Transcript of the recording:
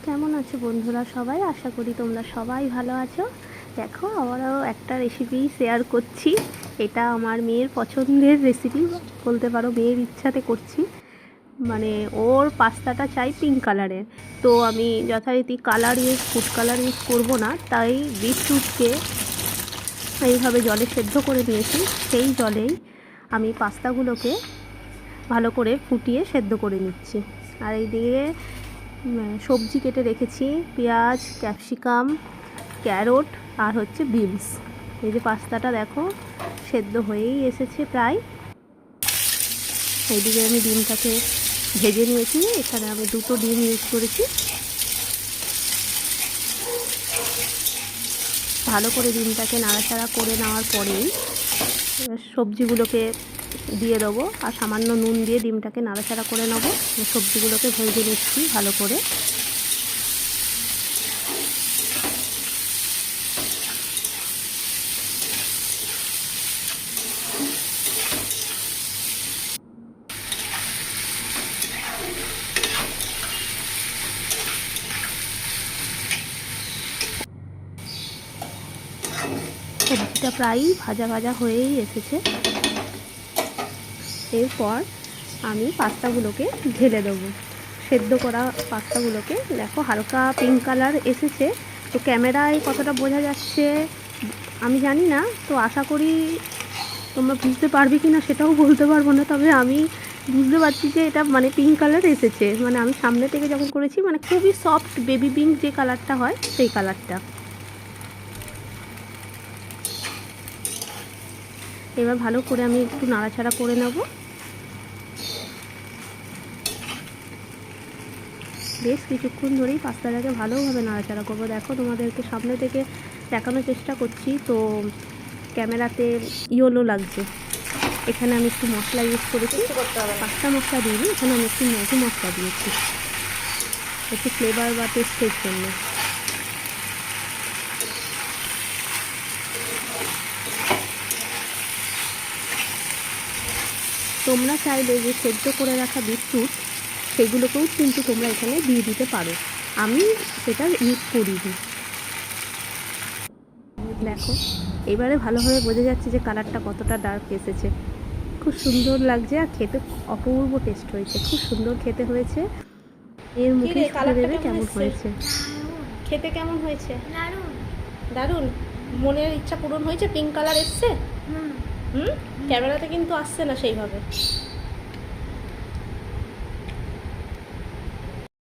কেমন আছো বন্ধুরা সবাই? আশা করি তোমরা সবাই ভালো আছো। দেখো আবারও একটা রেসিপি শেয়ার করছি। এটা আমার মেয়ের পছন্দের রেসিপি বলতে পারো, মেয়ের ইচ্ছাতে করছি। মানে ওর পাস্তাটা চাই পিঙ্ক কালারের, তো আমি যথারীতি ফুড কালার ইউজ করবো না, তাই বিটরুটকে এইভাবে জলে সেদ্ধ করে নিয়েছি। সেই জলেই আমি পাস্তাগুলোকে ভালো করে ফুটিয়ে সেদ্ধ করে নিচ্ছি। আর এইদিকে সবজি কেটে রেখেছি, পেঁয়াজ, ক্যাপসিকাম, ক্যারট আর হচ্ছে বিনস। এই যে পাস্তাটা দেখো সেদ্ধ হয়েই এসেছে প্রায়। এইদিকে আমি ডিমটাকে ভেজে নিয়েছি। এখানে আমি 2টো ডিম ইউজ করেছি। ভালো করে ডিমটাকে নাড়াচাড়া করে নেওয়ার পরেই সবজিগুলোকে দিয়ে দেবো আর সামান্য নুন দিয়ে ডিমটাকে নাড়াচাড়া করে নেবো। সবজিগুলোকে ভেজে নিচ্ছি ভালো করে। সবজিটা প্রায়ই ভাজা ভাজা হয়েই এসেছে। এরপর আমি পাস্তাগুলোকে ঢেলে দেবো। সেদ্ধ করা পাস্তাগুলোকে দেখো হালকা পিঙ্ক কালার এসেছে। তো ক্যামেরায় কতটা বোঝা যাচ্ছে আমি জানি না, তো আশা করি তোমরা বুঝতে পারবে কি না সেটাও বলতে পারবো না। তবে আমি বুঝতে পারছি যে এটা মানে পিঙ্ক কালার এসেছে। মানে আমি সামনে থেকে যখন করেছি মানে খুবই সফট বেবি পিঙ্ক যে কালারটা হয় সেই কালারটা। এবার ভালো করে আমি একটু নাড়াচাড়া করে নেব। বেশ কিছুক্ষণ ধরেই পাস্তাটাকে ভালোভাবে নাড়াচাড়া করবো। দেখো তোমাদেরকে সামনে থেকে দেখানোর চেষ্টা করছি, তো ক্যামেরাতে ইয়েলো লাগছে। এখানে আমি একটু মশলা ইউজ করেছি, পাস্তা মশলা দিইনি, এখানে আমি একটু ম্যাগি মশলা দিয়েছি একটু ফ্লেভার বা টেস্টের জন্য। তোমরা চাইলে যে সেদ্ধ করে রাখা বিটরুট সেগুলোকেও কিন্তু তোমরা এখানে দিয়ে দিতে পারো, আমি সেটা ইউজ করিনি। দেখো এবারে ভালোভাবে বোঝা যাচ্ছে যে কালারটা কতটা ডার্ক এসেছে। খুব সুন্দর লাগছে আর খেতে অপূর্ব টেস্ট হয়েছে, খুব সুন্দর খেতে হয়েছে। এর মুখে শুনে দেবে কেমন হয়েছে, খেতে কেমন হয়েছে। দারুণ, মনের ইচ্ছা পূরণ হয়েছে। পিঙ্ক কালার এসছে। ক্যামেরাতে কিন্তু আসছে না সেইভাবে।